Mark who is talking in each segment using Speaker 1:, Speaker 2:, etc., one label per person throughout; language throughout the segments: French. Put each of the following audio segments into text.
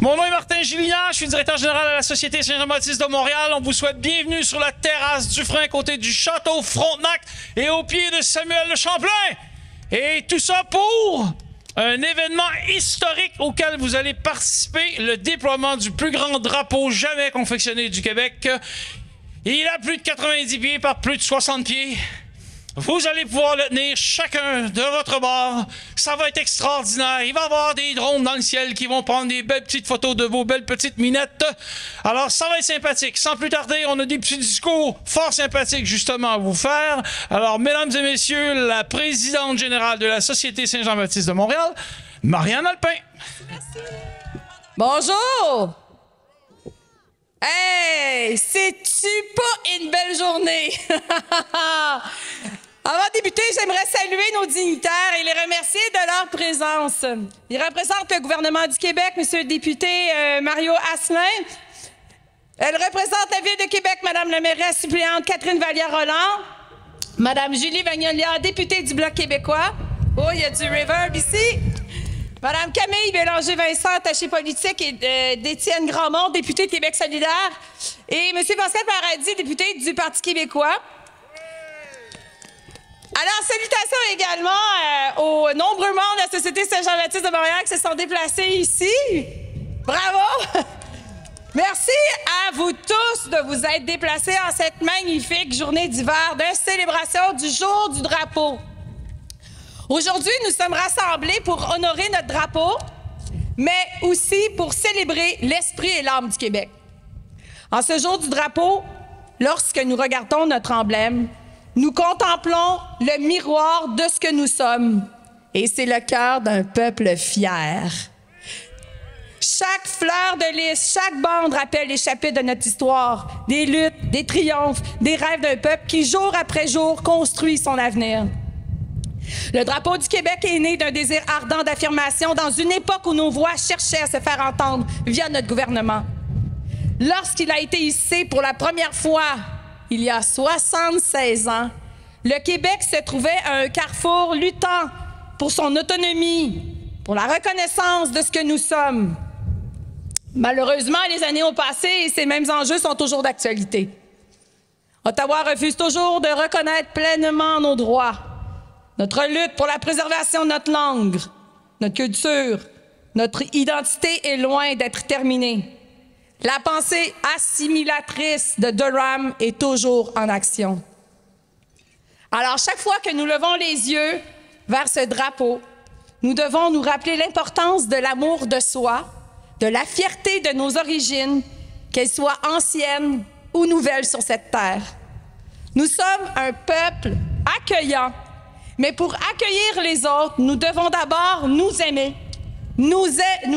Speaker 1: Mon nom est Martin Gillian, je suis directeur général à la Société Saint-Jean-Baptiste de Montréal. On vous souhaite bienvenue sur la terrasse du Frein, côté du Château Frontenac et au pied de Samuel Le Champlain. Et tout ça pour un événement historique auquel vous allez participer, le déploiement du plus grand drapeau jamais confectionné du Québec. Il a plus de 90 pieds par plus de 60 pieds. Vous allez pouvoir le tenir chacun de votre bord. Ça va être extraordinaire. Il va y avoir des drones dans le ciel qui vont prendre des belles petites photos de vos belles petites minettes. Alors, ça va être sympathique. Sans plus tarder, on a des petits discours fort sympathiques justement à vous faire. Alors, mesdames et messieurs, la présidente générale de la Société Saint-Jean-Baptiste de Montréal, Marianne Alpin.
Speaker 2: Merci. Bonjour! Hey! C'est-tu pas une belle journée? Avant de débuter, j'aimerais saluer nos dignitaires et les remercier de leur présence. Ils représentent le gouvernement du Québec, Monsieur le député Mario Asselin. Elle représente la Ville de Québec, Madame la mairesse suppléante Catherine Vallière-Roland. Madame Julie Vagnolia, députée du Bloc québécois. Oh, il y a du reverb ici. Madame Camille Bélanger-Vincent, attachée politique, et d'Étienne Grandmont, député de Québec solidaire. Et Monsieur Pascal Paradis, député du Parti québécois. Alors, salutations également aux nombreux membres de la Société Saint-Jean-Baptiste de Montréal qui se sont déplacés ici. Bravo! Merci à vous tous de vous être déplacés en cette magnifique journée d'hiver de célébration du jour du drapeau. Aujourd'hui, nous sommes rassemblés pour honorer notre drapeau, mais aussi pour célébrer l'esprit et l'âme du Québec. En ce jour du drapeau, lorsque nous regardons notre emblème, nous contemplons le miroir de ce que nous sommes, et c'est le cœur d'un peuple fier. Chaque fleur de lys, chaque bande rappelle les chapitres de notre histoire, des luttes, des triomphes, des rêves d'un peuple qui, jour après jour, construit son avenir. Le drapeau du Québec est né d'un désir ardent d'affirmation dans une époque où nos voix cherchaient à se faire entendre via notre gouvernement. Lorsqu'il a été hissé pour la première fois, il y a 76 ans, le Québec se trouvait à un carrefour luttant pour son autonomie, pour la reconnaissance de ce que nous sommes. Malheureusement, les années ont passé et ces mêmes enjeux sont toujours d'actualité. Ottawa refuse toujours de reconnaître pleinement nos droits. Notre lutte pour la préservation de notre langue, notre culture, notre identité est loin d'être terminée. La pensée assimilatrice de Durham est toujours en action. Alors, chaque fois que nous levons les yeux vers ce drapeau, nous devons nous rappeler l'importance de l'amour de soi, de la fierté de nos origines, qu'elles soient anciennes ou nouvelles sur cette terre. Nous sommes un peuple accueillant, mais pour accueillir les autres, nous devons d'abord nous aimer, nous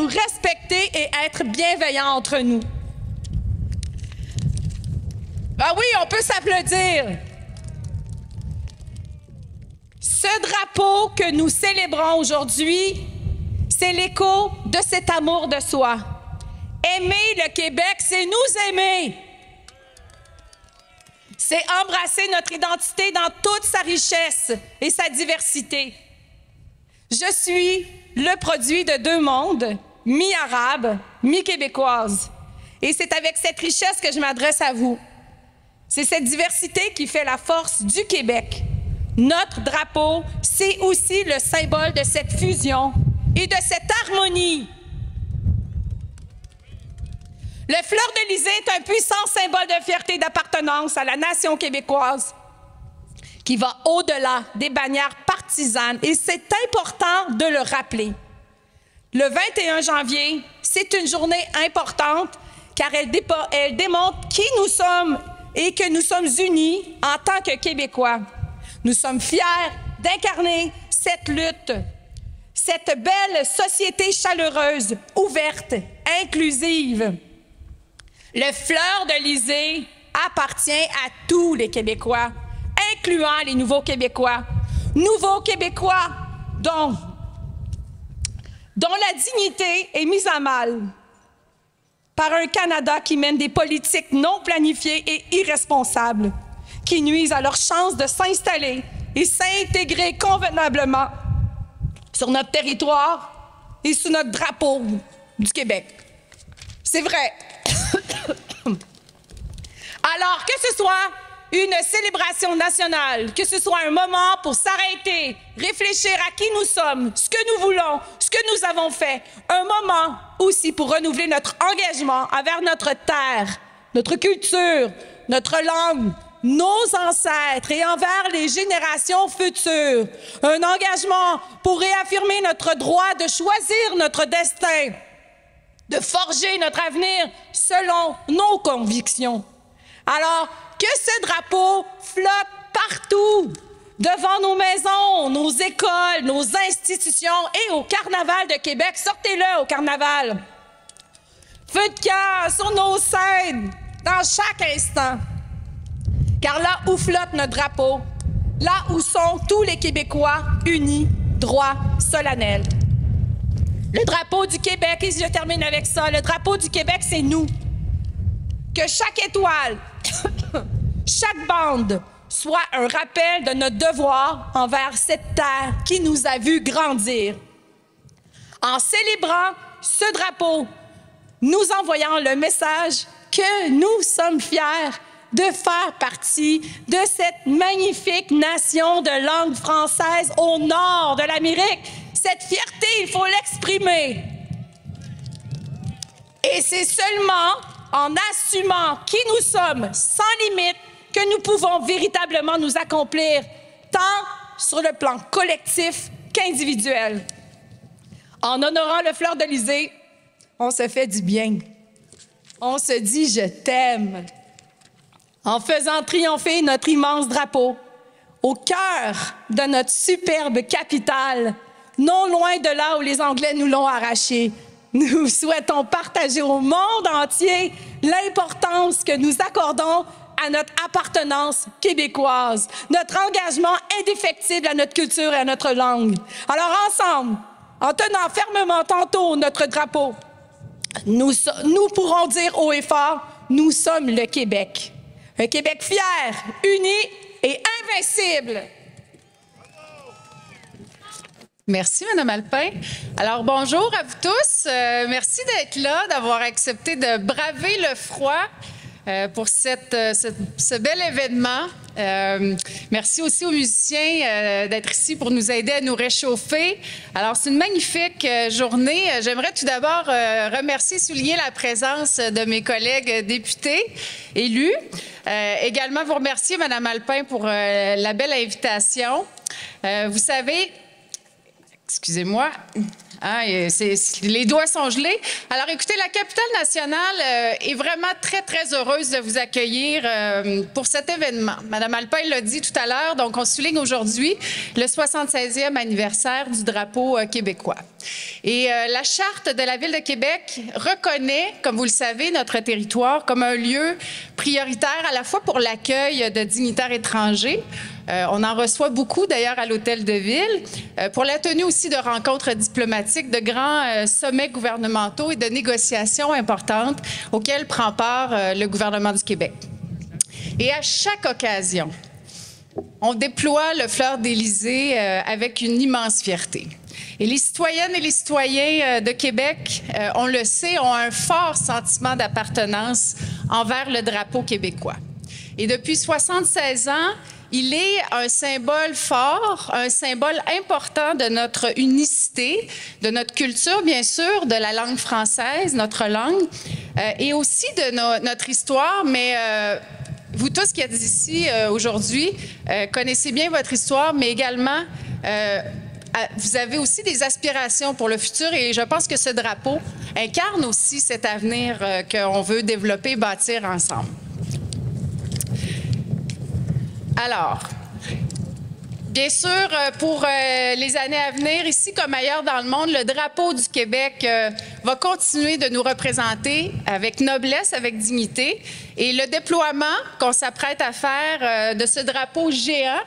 Speaker 2: respecter et être bienveillants entre nous. Ah oui, on peut s'applaudir. Ce drapeau que nous célébrons aujourd'hui, c'est l'écho de cet amour de soi. Aimer le Québec, c'est nous aimer. C'est embrasser notre identité dans toute sa richesse et sa diversité. Je suis le produit de deux mondes, mi-arabe, mi-québécoise. Et c'est avec cette richesse que je m'adresse à vous. C'est cette diversité qui fait la force du Québec. Notre drapeau, c'est aussi le symbole de cette fusion et de cette harmonie. Le fleur-de-lysée est un puissant symbole de fierté et d'appartenance à la nation québécoise qui va au-delà des bannières partisanes et c'est important de le rappeler. Le 21 janvier, c'est une journée importante car elle démontre qui nous sommes et que nous sommes unis en tant que Québécois. Nous sommes fiers d'incarner cette lutte, cette belle société chaleureuse, ouverte, inclusive. Le fleur-de-lysée appartient à tous les Québécois, incluant les nouveaux Québécois. Nouveaux Québécois dont la dignité est mise à mal par un Canada qui mène des politiques non planifiées et irresponsables, qui nuisent à leur chance de s'installer et s'intégrer convenablement sur notre territoire et sous notre drapeau du Québec. C'est vrai. Alors, que ce soit une célébration nationale, que ce soit un moment pour s'arrêter, réfléchir à qui nous sommes, ce que nous voulons, ce que nous avons fait, un moment aussi pour renouveler notre engagement envers notre terre, notre culture, notre langue, nos ancêtres et envers les générations futures. Un engagement pour réaffirmer notre droit de choisir notre destin, de forger notre avenir selon nos convictions. Alors, que ce drapeau flotte partout, devant nos maisons, nos écoles, nos institutions et au Carnaval de Québec. Sortez-le au Carnaval. Feu de camp sur nos scènes, dans chaque instant. Car là où flotte notre drapeau, là où sont tous les Québécois unis, droits, solennels. Le drapeau du Québec, et je termine avec ça, le drapeau du Québec, c'est nous. Que chaque étoile, chaque bande soit un rappel de notre devoir envers cette terre qui nous a vus grandir. En célébrant ce drapeau, nous envoyons le message que nous sommes fiers de faire partie de cette magnifique nation de langue française au nord de l'Amérique. Cette fierté, il faut l'exprimer. Et c'est seulement en assumant qui nous sommes, sans limite, que nous pouvons véritablement nous accomplir, tant sur le plan collectif qu'individuel. En honorant le fleur-de-lysée, on se fait du bien. On se dit « je t'aime ». En faisant triompher notre immense drapeau, au cœur de notre superbe capitale, non loin de là où les Anglais nous l'ont arraché, nous souhaitons partager au monde entier l'importance que nous accordons à notre appartenance québécoise, notre engagement indéfectible à notre culture et à notre langue. Alors ensemble, en tenant fermement tantôt notre drapeau, nous pourrons dire haut et fort, nous sommes le Québec. Un Québec fier, uni et invincible.
Speaker 3: Merci, Mme Alpin. Alors, bonjour à vous tous. Merci d'être là, d'avoir accepté de braver le froid pour ce bel événement. Merci aussi aux musiciens d'être ici pour nous aider à nous réchauffer. Alors, c'est une magnifique journée. J'aimerais tout d'abord remercier, souligner la présence de mes collègues députés élus. Également, vous remercier, Mme Alpin, pour la belle invitation. Vous savez, excusez-moi, les doigts sont gelés. Alors, écoutez, la capitale nationale est vraiment très, très heureuse de vous accueillir pour cet événement. Mme Alpin l'a dit tout à l'heure, donc on souligne aujourd'hui le 76e anniversaire du drapeau québécois. Et la Charte de la Ville de Québec reconnaît, comme vous le savez, notre territoire comme un lieu prioritaire à la fois pour l'accueil de dignitaires étrangers. On en reçoit beaucoup, d'ailleurs, à l'Hôtel de Ville, pour la tenue aussi de rencontres diplomatiques, de grands sommets gouvernementaux et de négociations importantes auxquelles prend part le gouvernement du Québec. Et à chaque occasion, on déploie le fleur-d'Élysée avec une immense fierté. Et les citoyennes et les citoyens de Québec, on le sait, ont un fort sentiment d'appartenance envers le drapeau québécois. Et depuis 76 ans, il est un symbole fort, un symbole important de notre unicité, de notre culture, bien sûr, de la langue française, notre langue, et aussi de notre histoire, mais vous tous qui êtes ici aujourd'hui connaissez bien votre histoire, mais également vous avez aussi des aspirations pour le futur et je pense que ce drapeau incarne aussi cet avenir qu'on veut développer et bâtir ensemble. Alors, bien sûr, pour les années à venir, ici comme ailleurs dans le monde, le drapeau du Québec va continuer de nous représenter avec noblesse, avec dignité. Et le déploiement qu'on s'apprête à faire de ce drapeau géant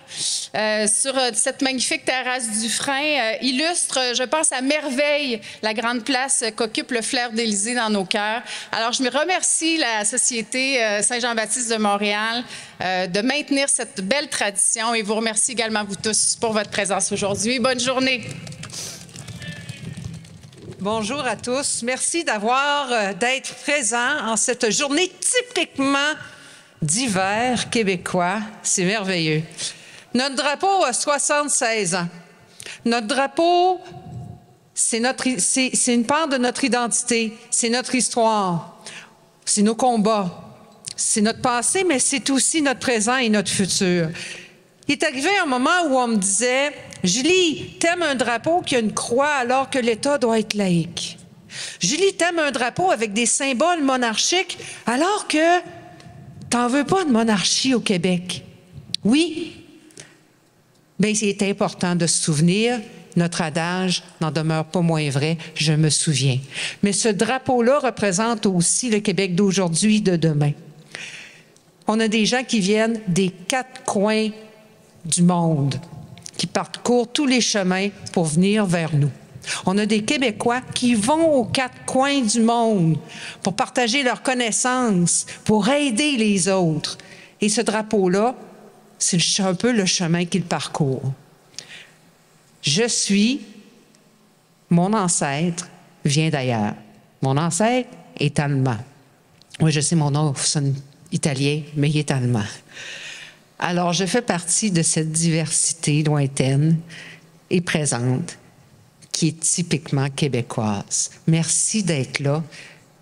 Speaker 3: sur cette magnifique terrasse du Frein illustre, je pense, à merveille la grande place qu'occupe le fleur-d'Élysée dans nos cœurs. Alors, je me remercie la Société Saint-Jean-Baptiste de Montréal de maintenir cette belle tradition et vous remercie également, vous tous, pour votre présence aujourd'hui. Bonne journée.
Speaker 4: Bonjour à tous. Merci d'être présents en cette journée typiquement d'hiver québécois. C'est merveilleux. Notre drapeau a 76 ans. Notre drapeau, c'est une part de notre identité, c'est notre histoire, c'est nos combats, c'est notre passé, mais c'est aussi notre présent et notre futur. Il est arrivé un moment où on me disait « Julie, t'aimes un drapeau qui a une croix alors que l'État doit être laïque. Julie, t'aimes un drapeau avec des symboles monarchiques alors que t'en veux pas de monarchie au Québec. » Oui, bien c'est important de se souvenir. Notre adage n'en demeure pas moins vrai, je me souviens. Mais ce drapeau-là représente aussi le Québec d'aujourd'hui, de demain. On a des gens qui viennent des 4 coins du monde, qui parcourent tous les chemins pour venir vers nous. On a des Québécois qui vont aux 4 coins du monde pour partager leurs connaissances, pour aider les autres. Et ce drapeau-là, c'est un peu le chemin qu'ils parcourent. Mon ancêtre vient d'ailleurs. Mon ancêtre est allemand. Oui, je sais, mon nom sonne italien, mais il est allemand. Alors, je fais partie de cette diversité lointaine et présente qui est typiquement québécoise. Merci d'être là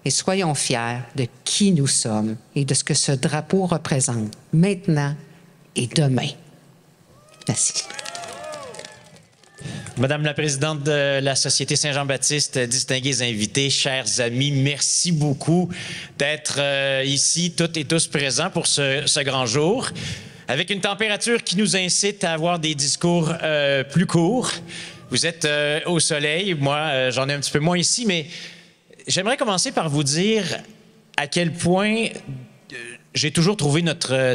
Speaker 4: et soyons fiers de qui nous sommes et de ce que ce drapeau représente maintenant et demain. Merci.
Speaker 1: Madame la présidente de la Société Saint-Jean-Baptiste, distingués invités, chers amis, merci beaucoup d'être ici, toutes et tous présents pour ce grand jour, avec une température qui nous incite à avoir des discours plus courts. Vous êtes au soleil, moi j'en ai un petit peu moins ici, mais j'aimerais commencer par vous dire à quel point j'ai toujours trouvé notre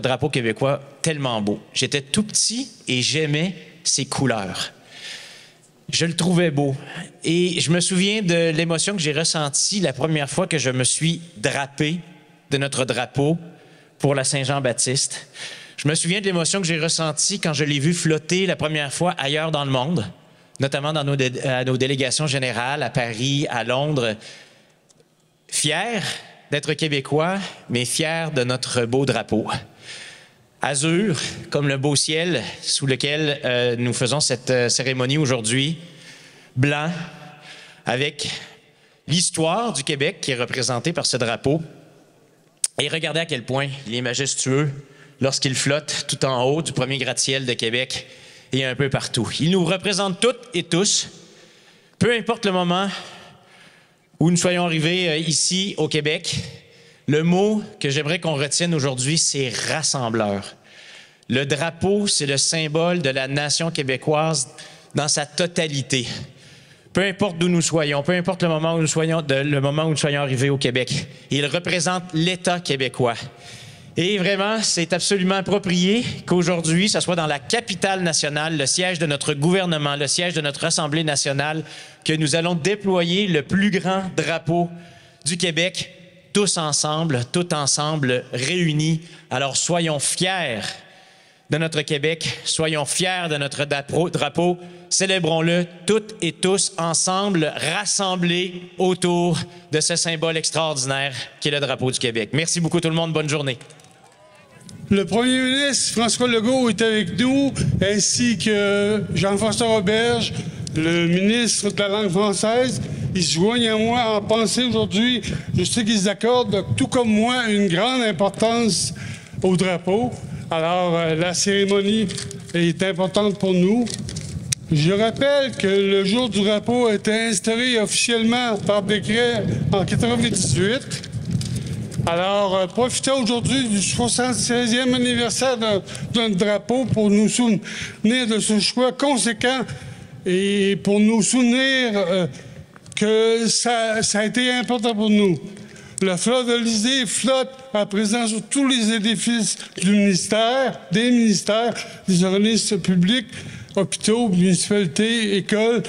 Speaker 1: drapeau québécois tellement beau. J'étais tout petit et j'aimais ses couleurs. Je le trouvais beau. Et je me souviens de l'émotion que j'ai ressentie la première fois que je me suis drapé de notre drapeau pour la Saint-Jean-Baptiste. Je me souviens de l'émotion que j'ai ressentie quand je l'ai vu flotter la première fois ailleurs dans le monde, notamment dans à nos délégations générales à Paris, à Londres. Fier d'être québécois, mais fier de notre beau drapeau. Azur, comme le beau ciel sous lequel nous faisons cette cérémonie aujourd'hui. Blanc, avec l'histoire du Québec qui est représentée par ce drapeau. Et regardez à quel point il est majestueux lorsqu'il flotte tout en haut du premier gratte-ciel de Québec et un peu partout. Il nous représente toutes et tous, peu importe le moment où nous soyons arrivés ici au Québec. Le mot que j'aimerais qu'on retienne aujourd'hui, c'est « rassembleur ». Le drapeau, c'est le symbole de la nation québécoise dans sa totalité. Peu importe d'où nous soyons, peu importe le moment où nous soyons arrivés au Québec. Il représente l'État québécois. Et vraiment, c'est absolument approprié qu'aujourd'hui, ce soit dans la capitale nationale, le siège de notre gouvernement, le siège de notre Assemblée nationale, que nous allons déployer le plus grand drapeau du Québec, tous ensemble, réunis. Alors, soyons fiers de notre Québec, soyons fiers de notre drapeau, célébrons-le toutes et tous ensemble, rassemblés autour de ce symbole extraordinaire qui est le drapeau du Québec. Merci beaucoup tout le monde, bonne journée.
Speaker 5: Le premier ministre François Legault est avec nous, ainsi que Jean-François Roberge, le ministre de la langue française. Ils se joignent à moi en pensée aujourd'hui. Je sais qu'ils accordent, tout comme moi, une grande importance au drapeau. Alors, la cérémonie est importante pour nous. Je rappelle que le jour du drapeau a été instauré officiellement par décret en 1998. Alors, profitons aujourd'hui du 76e anniversaire de notre drapeau pour nous souvenir de ce choix conséquent et pour nous souvenir que ça a été important pour nous. La fleur de l'Élysée flotte à présent sur tous les édifices du ministère, des organismes publics, hôpitaux, municipalités, écoles,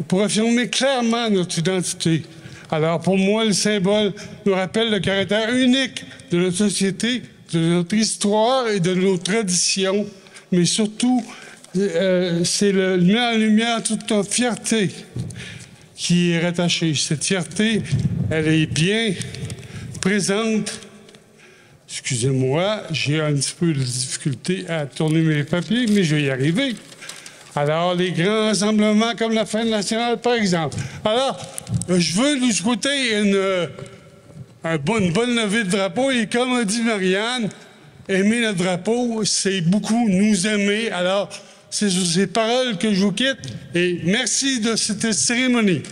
Speaker 5: pour affirmer clairement notre identité. Alors, pour moi, le symbole nous rappelle le caractère unique de notre société, de notre histoire et de nos traditions, mais surtout, c'est le met en lumière toute notre fierté. qui est rattachée. Cette fierté, elle est bien présente. Excusez-moi, j'ai un petit peu de difficulté à tourner mes papiers, mais je vais y arriver. Alors, les grands rassemblements comme la Fête nationale, par exemple. Alors, je veux nous souhaiter une bonne levée de drapeau. Et comme a dit Marianne, aimer notre drapeau, c'est beaucoup nous aimer. Alors, c'est sur ces paroles que je vous quitte. Et merci de cette cérémonie.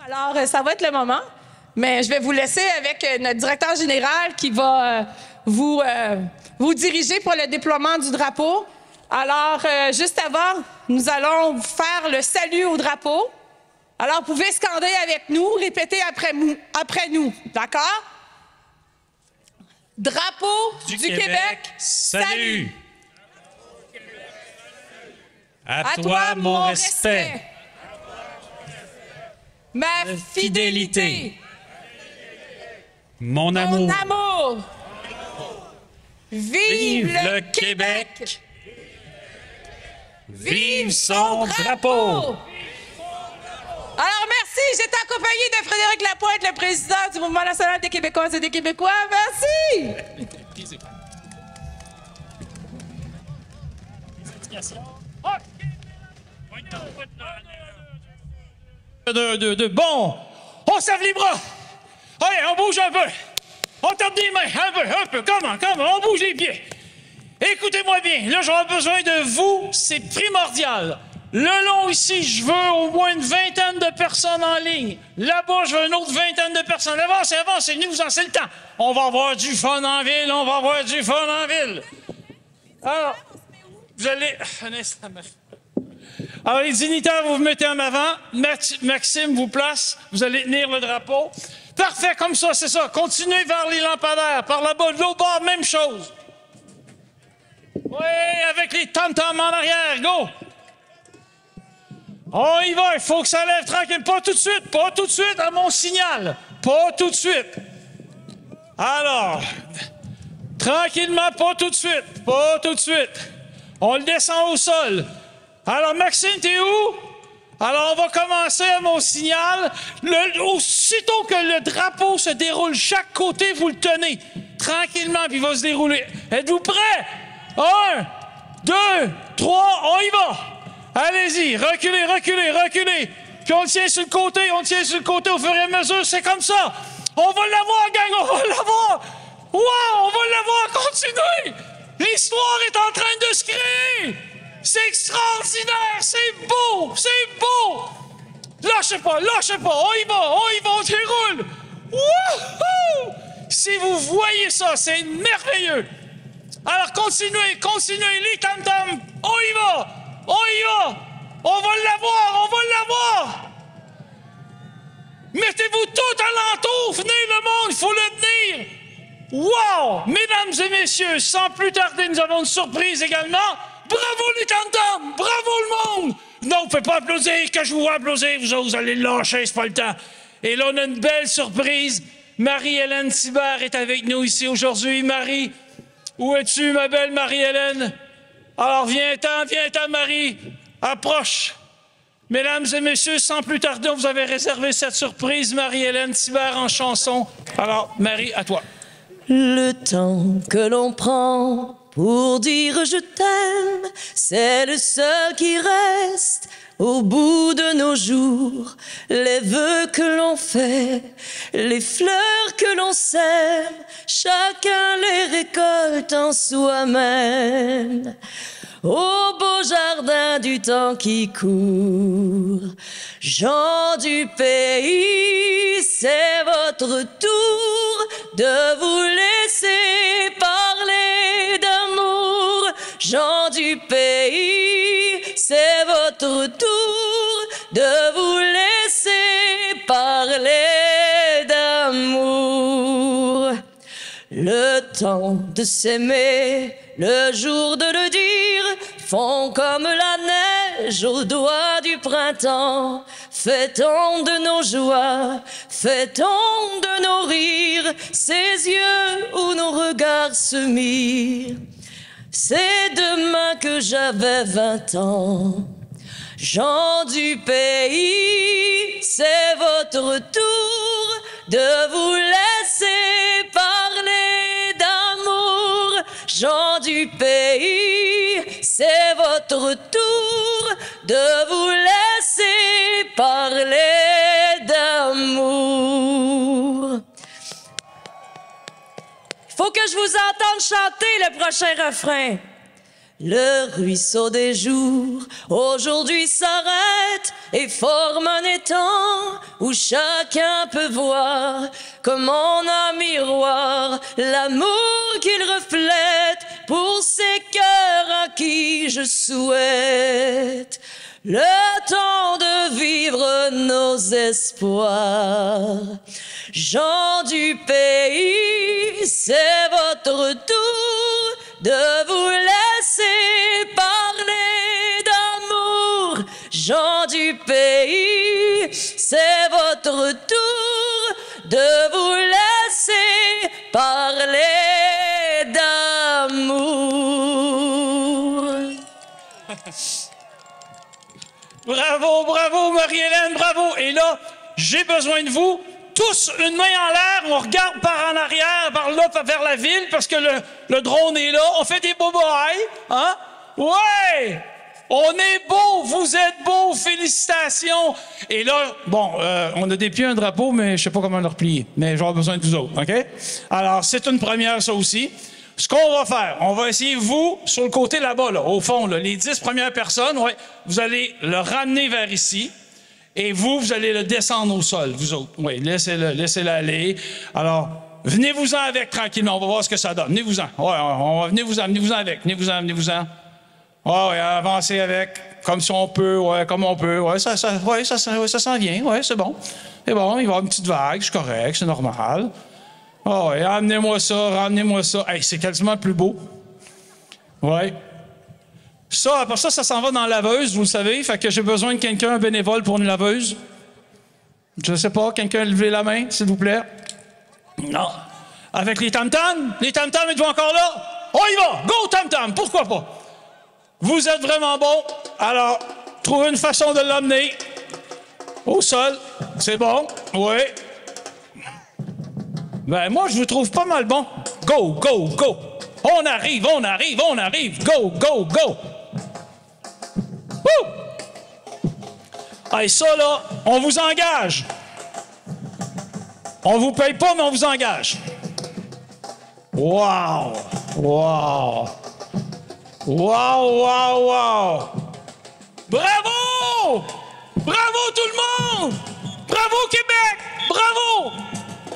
Speaker 2: Alors, ça va être le moment. Mais je vais vous laisser avec notre directeur général qui va vous diriger pour le déploiement du drapeau. Alors, juste avant, nous allons faire le salut au drapeau. Alors, vous pouvez scander avec nous, répéter après nous. D'accord? Drapeau du Québec, salut!
Speaker 1: À toi, mon respect.
Speaker 2: Ma fidélité.
Speaker 1: Mon amour.
Speaker 2: Mon amour. Vive le Québec.
Speaker 1: Vive son drapeau.
Speaker 2: Alors, merci. J'étais accompagné de Frédéric Lapointe, le président du Mouvement national des Québécoises et des Québécois. Merci.
Speaker 1: Bon, on se lève les bras. Allez, on bouge un peu. On tape des mains, un peu. Comment, on bouge les pieds. Écoutez-moi bien, là, j'aurai besoin de vous, c'est primordial. Le long ici, je veux au moins une vingtaine de personnes en ligne. Là-bas, je veux une autre vingtaine de personnes. Avancez, venez vous en, c'est le temps. On va avoir du fun en ville, Alors, vous allez... Un instant, alors, les dignitaires, vous vous mettez en avant. Maxime vous place. Vous allez tenir le drapeau. Parfait, comme ça, c'est ça. Continuez vers les lampadaires. Par là-bas, de l'autre bord, même chose. Oui, avec les tam-tams en arrière. Go! On y va, il faut que ça lève tranquille. Pas tout de suite, à mon signal. Pas tout de suite. Alors, tranquillement, pas tout de suite. On le descend au sol. Alors, Maxime, t'es où? Alors, on va commencer à mon signal. Aussitôt que le drapeau se déroule, chaque côté, vous le tenez. Tranquillement, puis il va se dérouler. Êtes-vous prêts? 1, 2, 3, on y va. Allez-y, reculez. Puis on le tient sur le côté, au fur et à mesure. C'est comme ça. On va l'avoir, gang, on va l'avoir. Wow, on va l'avoir, continuez. L'histoire est en train de se créer. C'est extraordinaire, c'est beau. Lâchez pas, on y va, on déroule. Wouhou! Si vous voyez ça, c'est merveilleux. Alors continuez, les tam-tams, on y va. On va l'avoir. Mettez-vous tout alentour, venez le monde, il faut le tenir. Wow! Mesdames et messieurs, sans plus tarder, nous avons une surprise également. Bravo les tam-tams! Bravo le monde! Non, vous ne pouvez pas applaudir, que je vous vois applaudir, vous allez le lâcher, c'est pas le temps. Et là, on a une belle surprise. Marie-Hélène Thibert est avec nous ici aujourd'hui. Marie, où es-tu, ma belle Marie-Hélène? Alors, viens-t'en, Marie. Approche. Mesdames et messieurs, sans plus tarder, vous avez réservé cette surprise, Marie-Hélène Thibert en chanson. Alors, Marie, à toi.
Speaker 6: Le temps que l'on prend pour dire je t'aime, c'est le seul qui reste au bout de nos jours. Les vœux que l'on fait, les fleurs que l'on sème, chacun les récolte en soi-même. Au beau jardin du temps qui court, gens du pays, c'est votre tour de vous laisser parler d'amour. Gens du pays, c'est votre tour de vous laisser parler d'amour. Le temps de s'aimer, le jour de le dire, font comme la neige au doigt du printemps. Fêtons de nos joies, fêtons de nos rires, ces yeux où nos regards se mirent. C'est demain que j'avais 20 ans. Gens du pays, c'est votre tour de vous laisser parler d'amour. Gens du pays, c'est votre tour de vous laisser parler d'amour. Il faut que je vous entende chanter le prochain refrain. Le ruisseau des jours aujourd'hui s'arrête et forme un étang où chacun peut voir comme en un miroir l'amour qu'il reflète pour ces cœurs à qui je souhaite le temps de vivre nos espoirs. Gens du pays, c'est votre tour de vous laisser parler d'amour. Gens du pays, c'est votre tour de vous laisser parler d'amour.
Speaker 1: Bravo, bravo, Marie-Hélène, bravo. Et là, j'ai besoin de vous. Tous, une main en l'air, on regarde par en arrière, par là, vers la ville, parce que le drone est là. On fait des beaux bails, hein? Ouais! On est beaux, vous êtes beaux, félicitations! Et là, bon, on a déplié un drapeau, mais je sais pas comment le replier. Mais j'aurai besoin de vous autres, OK? Alors, c'est une première, ça aussi. Ce qu'on va faire, on va essayer, vous, sur le côté là-bas, là, au fond, là, les 10 premières personnes, ouais, vous allez le ramener vers ici. Et vous allez le descendre au sol, vous autres. Oui, laissez-le aller. Alors, venez-vous-en avec tranquillement. On va voir ce que ça donne. Venez-vous-en. Ouais, venez-vous-en avec. Venez-vous-en. Ouais, avancez avec. Comme si on peut, ouais, comme on peut. Ouais, ça s'en vient. Ouais, c'est bon. C'est bon, il va y avoir une petite vague, c'est correct, c'est normal. Oh, ouais, ramenez-moi ça. Hey, c'est quasiment plus beau. Ouais. Ça, après ça s'en va dans la laveuse, vous le savez. Fait que j'ai besoin de quelqu'un, un bénévole pour une laveuse. Je sais pas, quelqu'un levez la main, s'il vous plaît. Non. Avec les tam-tams? Les tam-tams, êtes-vous encore là? On y va! Go tam-tam! Pourquoi pas? Vous êtes vraiment bon. Alors, trouvez une façon de l'emmener. Au sol. C'est bon. Oui. Ben, moi, je vous trouve pas mal bon. Go, go, go! On arrive! Go, go, go! Wouh! Hey, ça, là, on vous engage. On vous paye pas, mais on vous engage. Wow! Wow! Wow, wow, wow! Bravo! Bravo tout le monde! Bravo Québec! Bravo!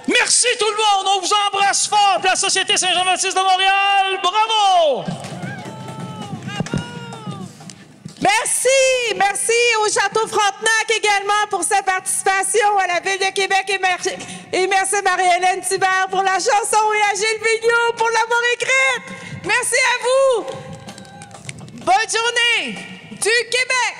Speaker 1: Merci tout le monde! On vous embrasse fort de la Société Saint-Jean-Baptiste de Montréal! Bravo!
Speaker 2: Merci au Château Frontenac également pour sa participation à la Ville de Québec et merci à Marie-Hélène Thibert pour la chanson et à Gilles Vigneault pour l'avoir écrite. Merci à vous. Bonne journée du Québec.